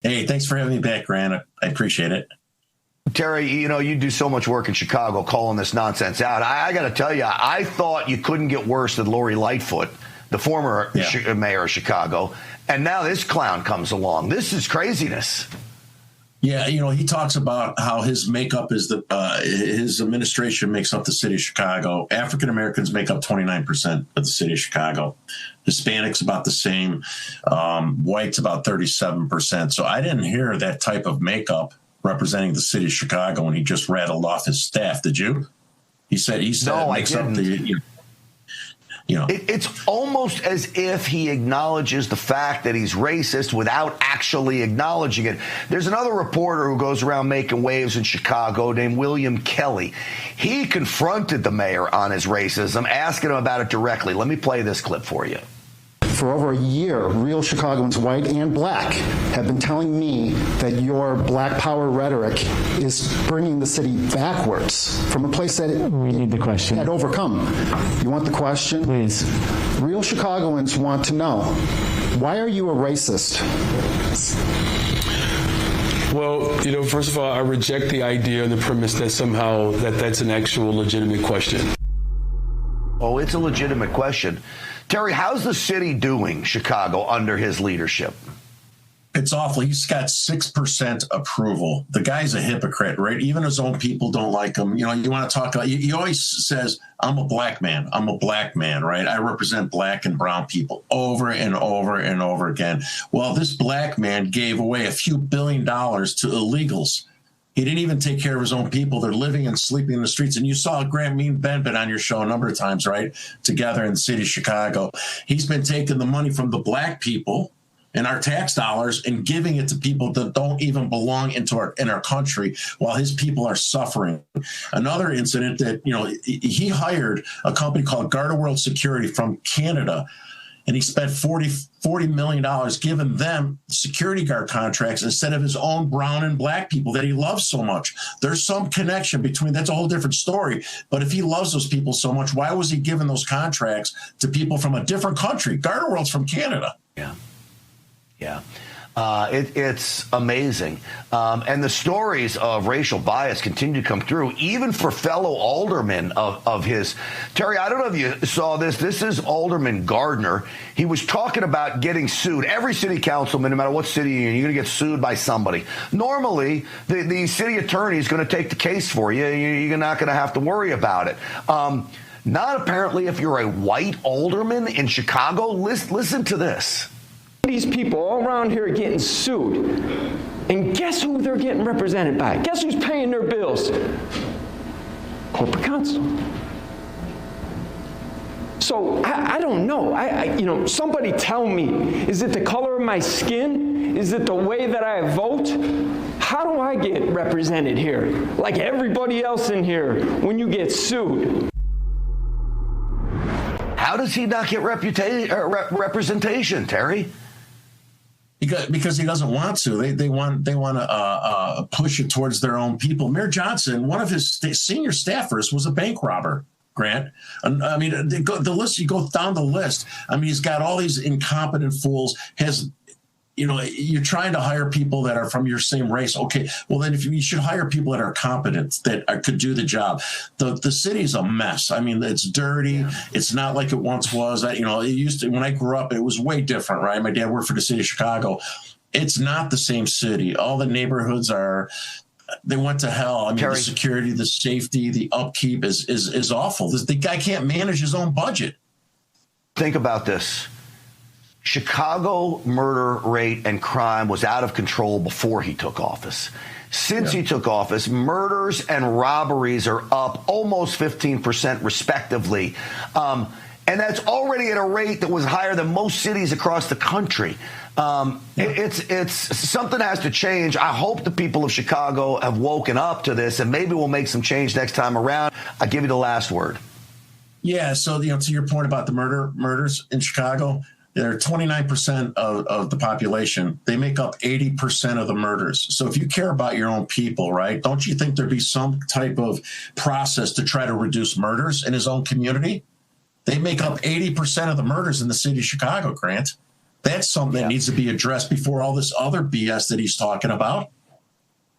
Hey, thanks for having me back, Grant. I appreciate it. Terry, you do so much work in Chicago calling this nonsense out. I got to tell you, I thought you couldn't get worse than Lori Lightfoot, the former mayor of Chicago. And now this clown comes along. This is craziness. Yeah, he talks about how his makeup is his administration makes up the city of Chicago. African Americans make up 29% of the city of Chicago. Hispanics about the same. Whites about 37%. So I didn't hear that type of makeup representing the city of Chicago when he just rattled off his staff. Did you? He said no, it makes up the. It's almost as if he acknowledges the fact that he's racist without actually acknowledging it. There's another reporter who goes around making waves in Chicago named William Kelly. He confronted the mayor on his racism, asking him about it directly. Let me play this clip for you. For over a year, real Chicagoans, white and black, have been telling me that your black power rhetoric is bringing the city backwards from a place that we need the question had overcome. You want the question? Please. Real Chicagoans want to know, why are you a racist? Well, first of all, I reject the idea and the premise that somehow that's an actual legitimate question. Oh, it's a legitimate question. Terry, how's the city doing, Chicago, under his leadership? It's awful. He's got 6% approval. The guy's a hypocrite, right? Even his own people don't like him. You want to talk about, he always says, I'm a black man. I'm a black man, right? I represent black and brown people over and over and over again. Well, this black man gave away a few $1 billion to illegals. He didn't even take care of his own people. They're living and sleeping in the streets. And you saw Grant Ben been on your show a number of times, right? Together in the city of Chicago. He's been taking the money from the black people and our tax dollars and giving it to people that don't even belong in our country while his people are suffering. Another incident that, he hired a company called Garda World Security from Canada, and he spent $40 million giving them security guard contracts instead of his own brown and black people that he loves so much. There's some connection between, that's a whole different story. But if he loves those people so much, why was he giving those contracts to people from a different country? Garda World's from Canada. Yeah. It's amazing. And the stories of racial bias continue to come through, even for fellow aldermen of his. Terry, I don't know if you saw this. This is Alderman Gardner. He was talking about getting sued. Every city councilman, no matter what city you're in, you're going to get sued by somebody. Normally, the city attorney is going to take the case for you. You're not going to have to worry about it. Not apparently if you're a white alderman in Chicago. Listen to this. These people all around here are getting sued. And guess who they're getting represented by? Guess who's paying their bills? Corporate counsel. So I don't know. Somebody tell me, is it the color of my skin? Is it the way that I vote? How do I get represented here? Like everybody else in here when you get sued. How does he not get representation, Terry? Because he doesn't want to. They want to push it towards their own people. Mayor Johnson, one of his senior staffers, was a bank robber. Grant, I mean, the list. You go down the list. I mean, he's got all these incompetent fools. You're trying to hire people that are from your same race. Okay, well then, if you should hire people that are competent, that could do the job. The city's a mess. I mean, it's dirty. Yeah. It's not like it once was. It used to. When I grew up, it was way different, right? My dad worked for the city of Chicago. It's not the same city. All the neighborhoods they went to hell. I mean, Terry, the security, the safety, the upkeep is awful. The guy can't manage his own budget. Think about this. Chicago murder rate and crime was out of control before he took office. Since he took office, murders and robberies are up almost 15% respectively. And that's already at a rate that was higher than most cities across the country. It's something has to change. I hope the people of Chicago have woken up to this, and maybe we'll make some change next time around. I'll give you the last word. Yeah. So, to your point about the murders in Chicago, they're 29% of the population. They make up 80% of the murders. So if you care about your own people, right, don't you think there'd be some type of process to try to reduce murders in his own community? They make up 80% of the murders in the city of Chicago, Grant. That's something that needs to be addressed before all this other BS that he's talking about.